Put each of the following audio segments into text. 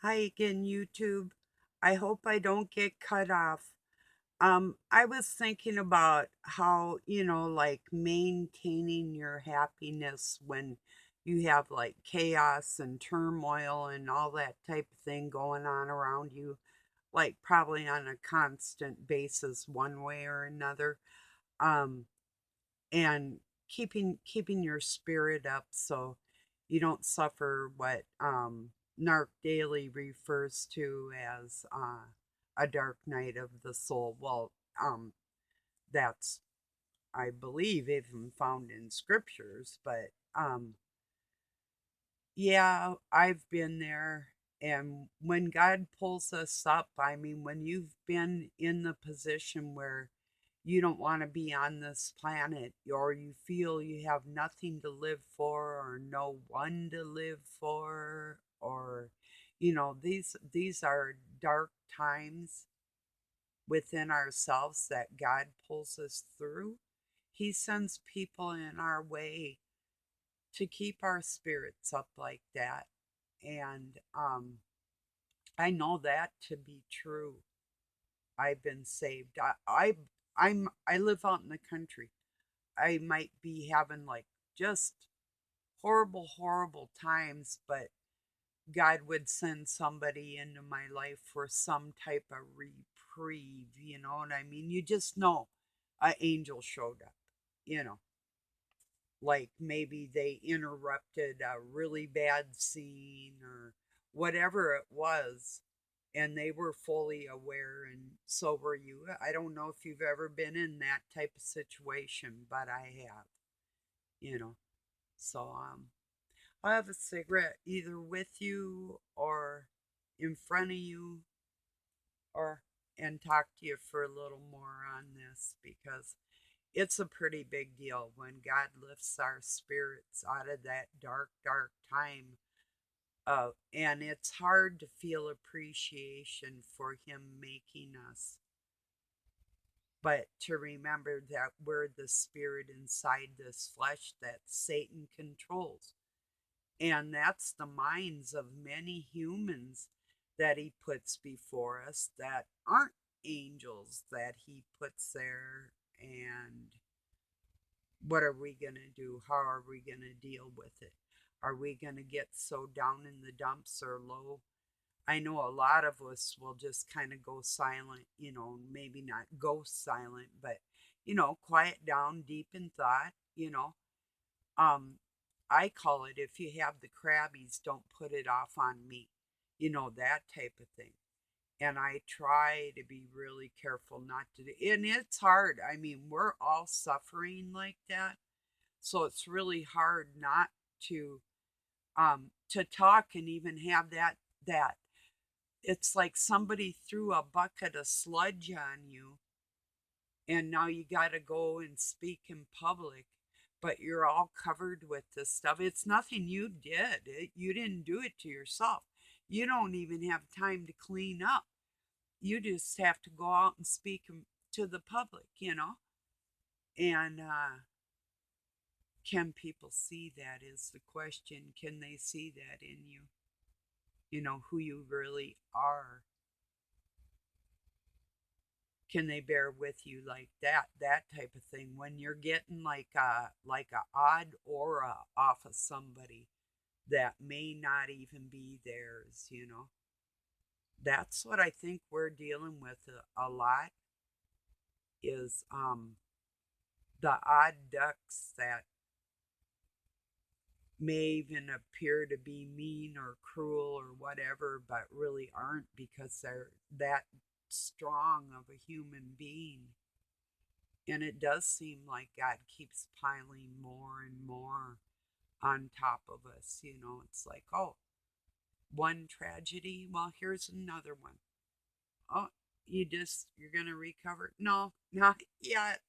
Hi again, YouTube. I hope I don't get cut off. I was thinking about how, like maintaining your happiness when you have like chaos and turmoil and all that type of thing going on around you, like probably on a constant basis, one way or another. Um, and keeping your spirit up so you don't suffer what Narc Daily refers to as a dark night of the soul. Well, that's I believe even found in scriptures, but yeah, I've been there. And when God pulls us up, I mean, when you've been in the position where you don't want to be on this planet, or you feel you have nothing to live for, or no one to live for, or, these are dark times within ourselves that God pulls us through. He sends people in our way to keep our spirits up like that. And I know that to be true. I've been saved. I live out in the country. I might be having like just horrible, horrible times, but God would send somebody into my life for some type of reprieve. You know what I mean? You just know an angel showed up. You know, like maybe they interrupted a really bad scene or whatever it was, and they were fully aware, and so were you. I don't know if you've ever been in that type of situation, but I have, you know. So I'll have a cigarette either with you or in front of you, or and talk to you for a little more on this, because it's a pretty big deal when God lifts our spirits out of that dark, dark time. And it's hard to feel appreciation for Him making us, but to remember that we're the spirit inside this flesh that Satan controls. And that's the minds of many humans that he puts before us that aren't angels that he puts there. And what are we going to do? How are we going to deal with it? Are we going to get so down in the dumps or low? I know a lot of us will just kind of go silent, maybe not go silent, but, quiet down deep in thought, um, I call it, if you have the crabbies, don't put it off on me, that type of thing. And I try to be really careful not to do, and it's hard. I mean, we're all suffering like that. So it's really hard not to talk and even have that it's like somebody threw a bucket of sludge on you, and now you got to go and speak in public, but you're all covered with this stuff. It's nothing you did. You didn't do it to yourself. You don't even have time to clean up. You just have to go out and speak to the public. And can people see that is the question. Can they see that in you? Who you really are. Can they bear with you like that type of thing when you're getting like a odd aura off of somebody that may not even be theirs. That's what I think we're dealing with a lot, is the odd ducks that may even appear to be mean or cruel or whatever, but really aren't, because they're that strong of a human being. And it does seem like God keeps piling more and more on top of us. It's like, oh, one tragedy, well, here's another one. Oh, you're going to recover? No, not yet.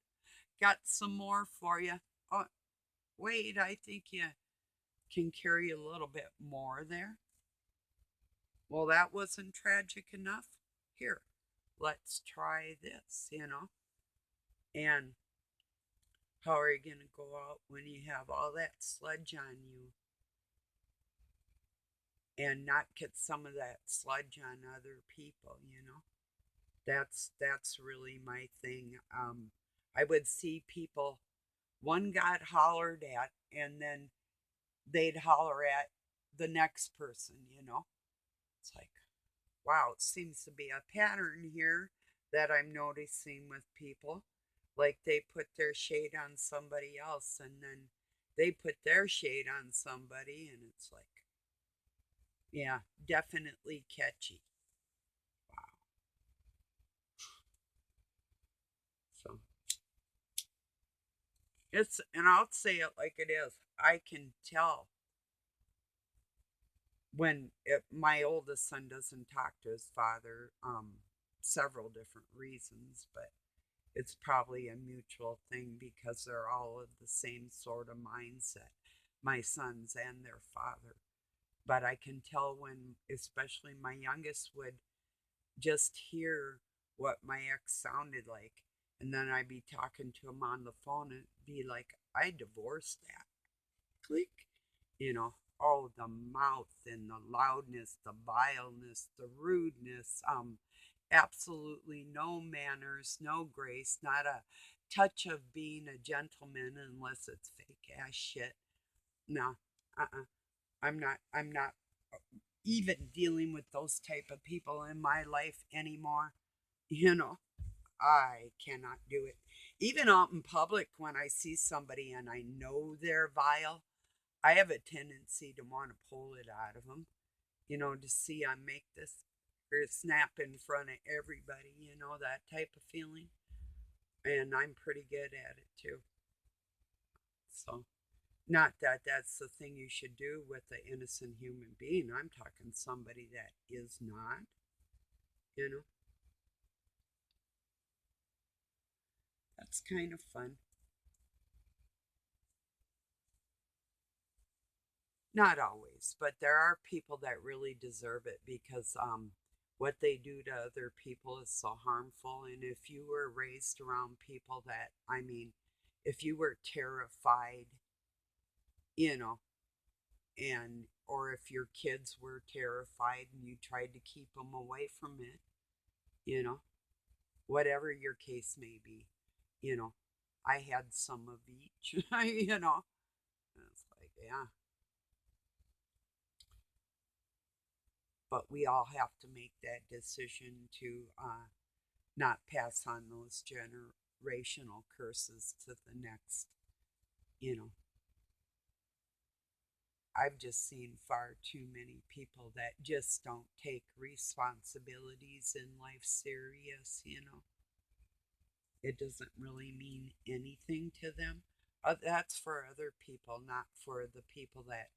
Got some more for you. Oh, wait, I think you can carry a little bit more there. Well, that wasn't tragic enough. Here, let's try this. And how are you going to go out when you have all that sludge on you? and not get some of that sludge on other people, you know. That's really my thing. I would see people, one got hollered at, and then they'd holler at the next person, you know. It's like, wow, it seems to be a pattern here that I'm noticing with people. Like they put their shade on somebody else, and then they put their shade on somebody, and it's like, yeah, definitely catchy. Wow. So it's, and I'll say it like it is. I can tell when my oldest son doesn't talk to his father, several different reasons, but it's probably a mutual thing because they're all of the same sort of mindset, my sons and their father. But I can tell when, especially my youngest, would just hear what my ex sounded like. And then I'd be talking to him on the phone and be like, I divorced that. Click. You know, oh, the mouth and the loudness, the vileness, the rudeness, absolutely no manners, no grace, not a touch of being a gentleman unless it's fake ass shit. No, uh-uh. I'm not even dealing with those type of people in my life anymore. You know, I cannot do it. Even out in public when I see somebody and I know they're vile, I have a tendency to want to pull it out of them, you know, to see I make this or snap in front of everybody, you know, that type of feeling. And I'm pretty good at it too. So, not that that's the thing you should do with an innocent human being. I'm talking somebody that is not, you know, that's kind of fun. Not always, but there are people that really deserve it because what they do to other people is so harmful. And if you were raised around people that, I mean, if you were terrified, you know, and or if your kids were terrified and you tried to keep them away from it, you know, whatever your case may be, you know, I had some of each, you know, it's like, yeah, but we all have to make that decision to not pass on those generational curses to the next, you know. I've just seen far too many people that just don't take responsibilities in life serious, you know. It doesn't really mean anything to them. That's for other people, not for the people that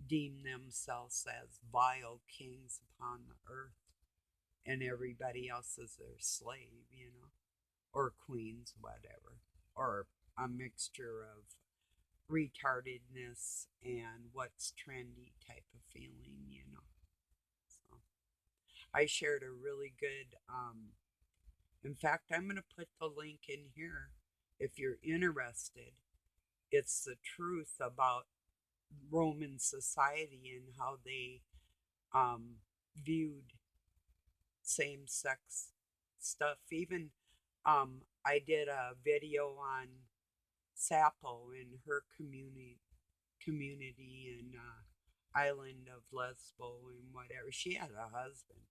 deem themselves as vile kings upon the earth and everybody else is their slave, you know, or queens, whatever, or a mixture of retardedness and what's trendy type of feeling, you know. So I shared a really good, in fact, I'm going to put the link in here if you're interested. It's the truth about Roman society and how they viewed same sex stuff. Even I did a video on Sappho in her community in island of Lesbo and whatever. She had a husband,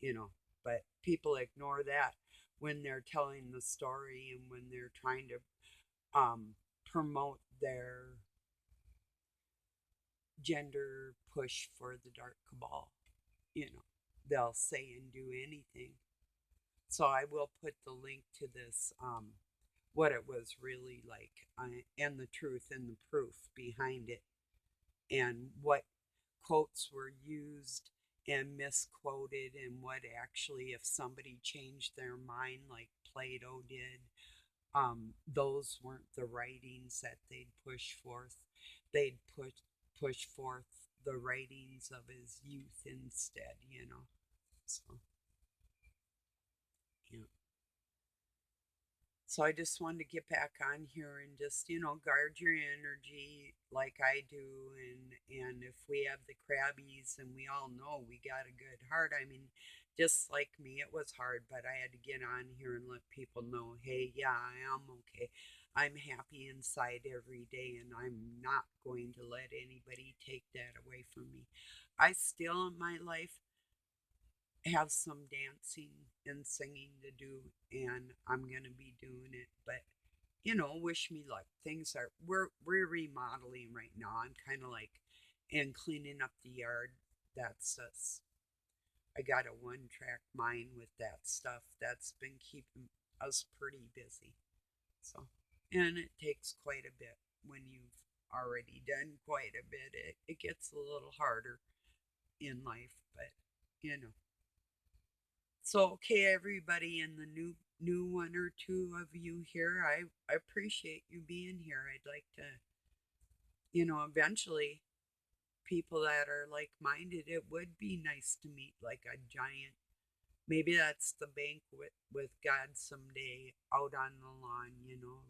you know, but people ignore that when they're telling the story and when they're trying to promote their gender push for the dark cabal. You know, they'll say and do anything. So I will put the link to this, what it was really like, and the truth and the proof behind it, and what quotes were used and misquoted, and what actually, if somebody changed their mind, like Plato did, those weren't the writings that they'd push forth. They'd push forth the writings of his youth instead, you know. So, yeah. So I just wanted to get back on here and just, guard your energy like I do. And if we have the crabbies and we all know we got a good heart, I mean, just like me, it was hard, but I had to get on here and let people know, hey, yeah, I am okay. I'm happy inside every day, and I'm not going to let anybody take that away from me. I still in my life have some dancing and singing to do, and I'm gonna be doing it. But wish me luck. Things are we're remodeling right now. I'm kind of like and cleaning up the yard. That's us. I got a one track mind with that stuff. That's been keeping us pretty busy. So, and it takes quite a bit when you've already done quite a bit. It gets a little harder in life, but you know. So, okay, everybody, and the new one or two of you here, I appreciate you being here. I'd like to, eventually people that are like minded. It would be nice to meet like a giant. Maybe that's the banquet with God someday out on the lawn.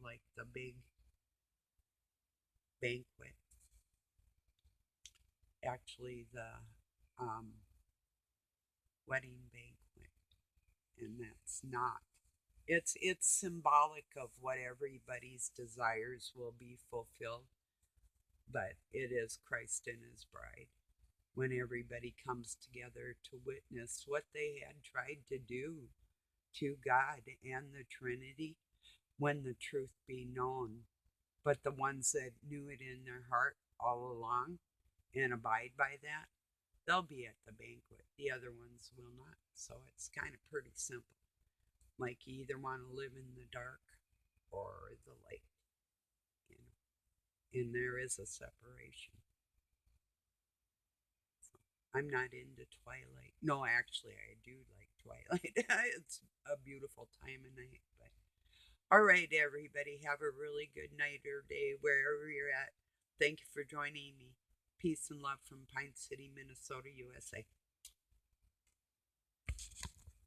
Like the big banquet. Actually, the um, wedding banquet, and that's not. It's symbolic of what everybody's desires will be fulfilled, but it is Christ and his bride when everybody comes together to witness what they had tried to do to God and the Trinity when the truth be known. But the ones that knew it in their heart all along and abide by that, they'll be at the banquet. The other ones will not. So it's kind of pretty simple. Like you either want to live in the dark or the light, you and there is a separation. So I'm not into Twilight. No, actually, I do like Twilight. It's a beautiful time of night. But all right, everybody, have a really good night or day wherever you're at. Thank you for joining me. Peace and love from Pine City, Minnesota, USA.